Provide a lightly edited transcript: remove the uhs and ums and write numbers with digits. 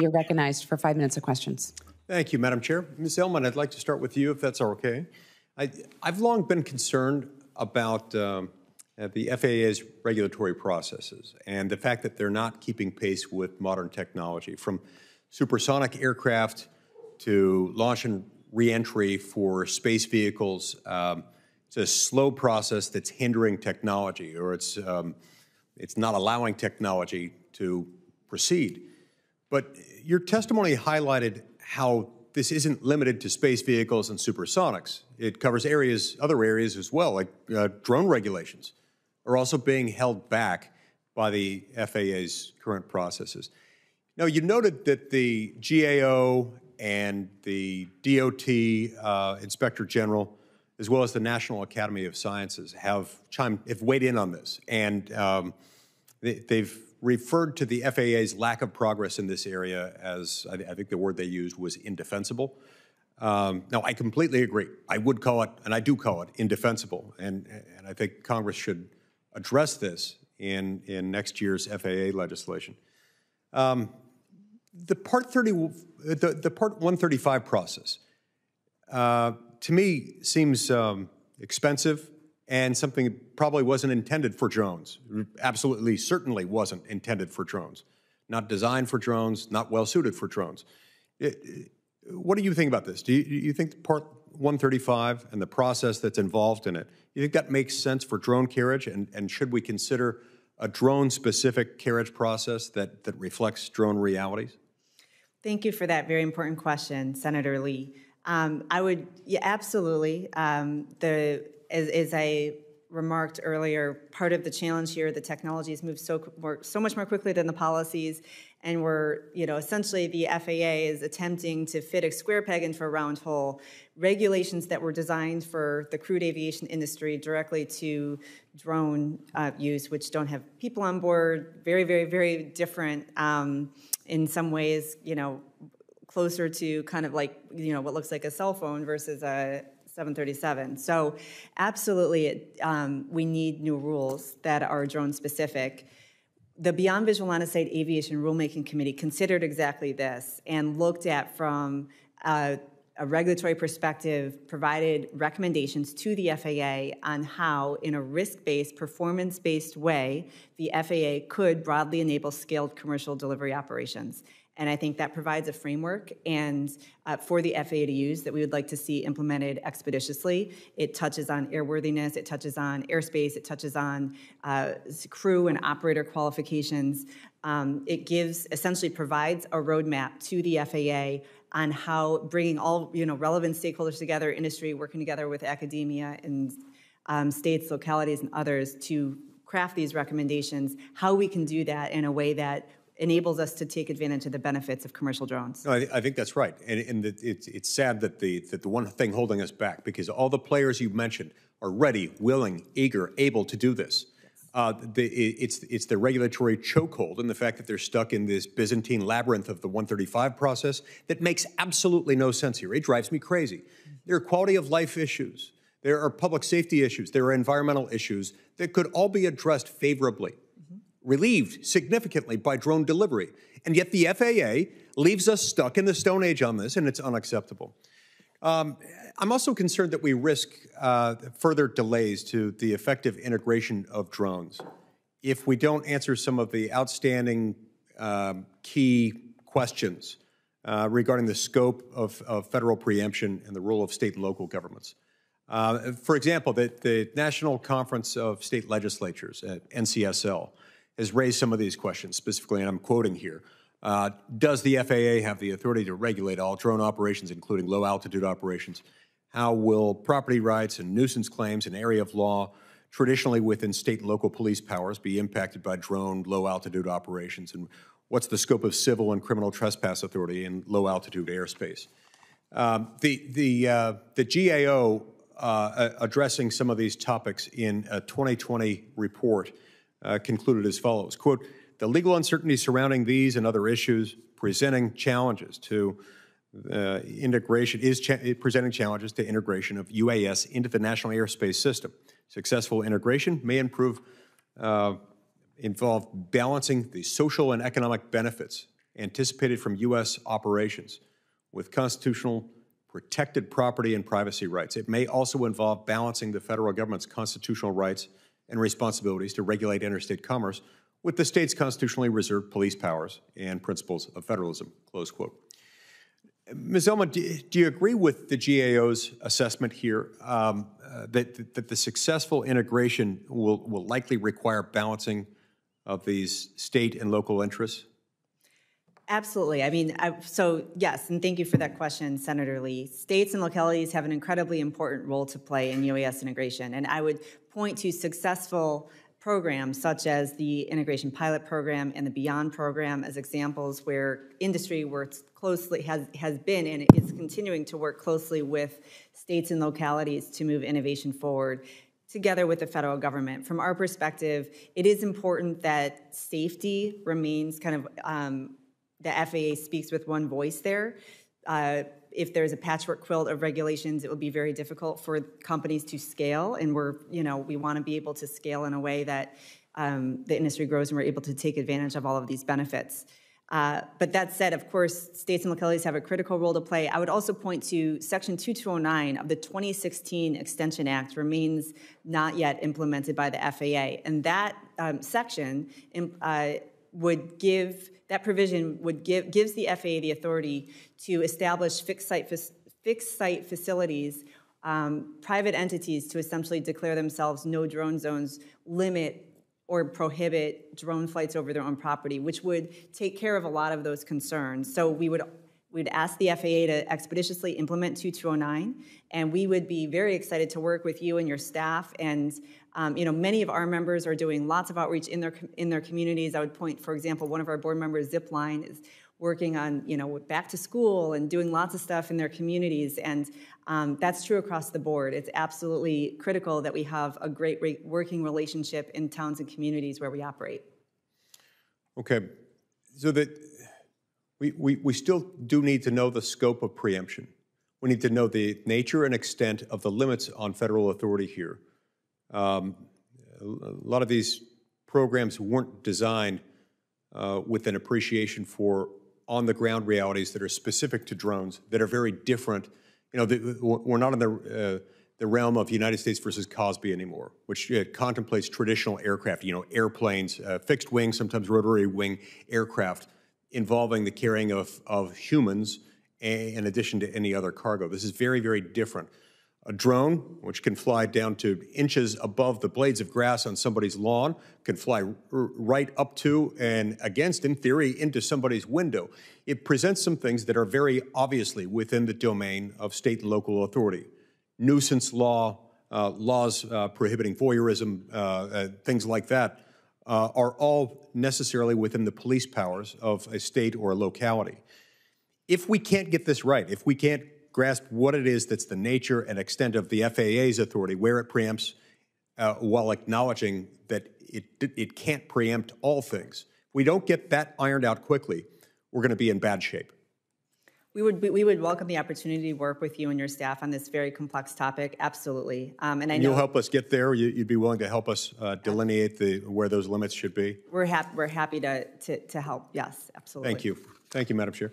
You're recognized for 5 minutes of questions. Thank you, Madam Chair. Ms. Edelman, I'd like to start with you, if that's okay. I've long been concerned about the FAA's regulatory processes and the fact that they're not keeping pace with modern technology, from supersonic aircraft to launch and reentry for space vehicles. It's a slow process that's hindering technology, or it's not allowing technology to proceed. But your testimony highlighted how this isn't limited to space vehicles and supersonics. It covers other areas as well, like drone regulations are also being held back by the FAA's current processes. Now, you noted that the GAO and the DOT Inspector General, as well as the National Academy of Sciences, have weighed in on this, and they've referred to the FAA's lack of progress in this area as, I think the word they used was indefensible. Now, I completely agree. I would call it, and I do call it, indefensible, and I think Congress should address this in next year's FAA legislation. The Part 135 process, to me, seems expensive and something that probably wasn't intended for drones. Absolutely, certainly wasn't intended for drones. Not designed for drones, not well suited for drones. What do you think about this? Do you think Part 135 and the process that's involved in it, you think that makes sense for drone carriage, and should we consider a drone-specific carriage process that reflects drone realities? Thank you for that very important question, Senator Lee. I would, yeah, absolutely. As I remarked earlier, part of the challenge here, the technologies move so much more quickly than the policies, and essentially the FAA is attempting to fit a square peg into a round hole. Regulations that were designed for the crewed aviation industry directly to drone use, which don't have people on board, very, very, very different in some ways, closer to kind of like, what looks like a cell phone versus a 737. So absolutely, we need new rules that are drone specific. The Beyond Visual Line of Sight Aviation Rulemaking Committee considered exactly this and looked at, from a regulatory perspective, provided recommendations to the FAA on how, in a risk-based, performance-based way, the FAA could broadly enable scaled commercial delivery operations. And I think that provides a framework for the FAA to use that we would like to see implemented expeditiously. It touches on airworthiness, it touches on airspace, it touches on crew and operator qualifications. It essentially provides a roadmap to the FAA on how bringing all relevant stakeholders together, industry working together with academia and states, localities, and others to craft these recommendations, how we can do that in a way that enables us to take advantage of the benefits of commercial drones. No, I think that's right, and it's sad that the one thing holding us back, because all the players you mentioned are ready, willing, eager, able to do this. It's the regulatory chokehold and the fact that they're stuck in this Byzantine labyrinth of the 135 process that makes absolutely no sense here. It drives me crazy. There are quality of life issues. There are public safety issues. There are environmental issues that could all be addressed favorably, relieved significantly by drone delivery. And yet the FAA leaves us stuck in the Stone Age on this, and it's unacceptable. I'm also concerned that we risk further delays to the effective integration of drones if we don't answer some of the outstanding key questions regarding the scope of federal preemption and the role of state and local governments. For example, the National Conference of State Legislatures, NCSL, has raised some of these questions specifically, and I'm quoting here. Does the FAA have the authority to regulate all drone operations, including low-altitude operations? How will property rights and nuisance claims, an area of law traditionally within state and local police powers, be impacted by drone low-altitude operations? And what's the scope of civil and criminal trespass authority in low-altitude airspace? The GAO addressing some of these topics in a 2020 report concluded as follows, quote, "The legal uncertainty surrounding these and other issues presenting challenges to integration presenting challenges to integration of UAS into the national airspace system. Successful integration may involve balancing the social and economic benefits anticipated from U.S. operations with constitutional protected property and privacy rights. It may also involve balancing the federal government's constitutional rights and responsibilities to regulate interstate commerce with the state's constitutionally reserved police powers and principles of federalism, close quote. Ms. Ellman, do you agree with the GAO's assessment here that the successful integration will likely require balancing of these state and local interests? Absolutely. I mean, so yes, and thank you for that question, Senator Lee. States and localities have an incredibly important role to play in UAS integration, and I would point to successful programs such as the Integration Pilot Program and the Beyond Program as examples where industry works closely, has been and is continuing to work closely with states and localities to move innovation forward together with the federal government. From our perspective, it is important that safety remains kind of the FAA speaks with one voice there. If there's a patchwork quilt of regulations, it will be very difficult for companies to scale, and we want to be able to scale in a way that the industry grows and we're able to take advantage of all of these benefits. But that said, of course, states and localities have a critical role to play. I would also point to Section 2209 of the 2016 Extension Act remains not yet implemented by the FAA, and that section would give. That provision gives the FAA the authority to establish fixed site facilities, private entities to essentially declare themselves no drone zones, limit or prohibit drone flights over their own property, which would take care of a lot of those concerns. So we'd ask the FAA to expeditiously implement 2209, and we would be very excited to work with you and your staff. And many of our members are doing lots of outreach in their communities. I would point, for example, one of our board members, Zipline, is working on back to school and doing lots of stuff in their communities, and that's true across the board. It's absolutely critical that we have a great working relationship in towns and communities where we operate. Okay, so that we still do need to know the scope of preemption. We need to know the nature and extent of the limits on federal authority here. A lot of these programs weren't designed with an appreciation for on-the-ground realities that are specific to drones, that are very different. We're not in the realm of United States versus Cosby anymore, which contemplates traditional aircraft, airplanes, fixed wing, sometimes rotary wing aircraft, involving the carrying of humans in addition to any other cargo. This is very, very different. A drone, which can fly down to inches above the blades of grass on somebody's lawn, can fly right up to and against, in theory, into somebody's window. It presents some things that are very obviously within the domain of state and local authority. Nuisance law, laws prohibiting voyeurism, things like that, are all necessarily within the police powers of a state or a locality. If we can't get this right, if we can't grasp what it is that's the nature and extent of the FAA's authority, where it preempts, while acknowledging that it can't preempt all things. If we don't get that ironed out quickly, we're going to be in bad shape. We would welcome the opportunity to work with you and your staff on this very complex topic, absolutely. And I know you'll help us get there. You'd be willing to help us delineate where those limits should be. We're happy to help. Yes, absolutely. Thank you. Thank you, Madam Chair.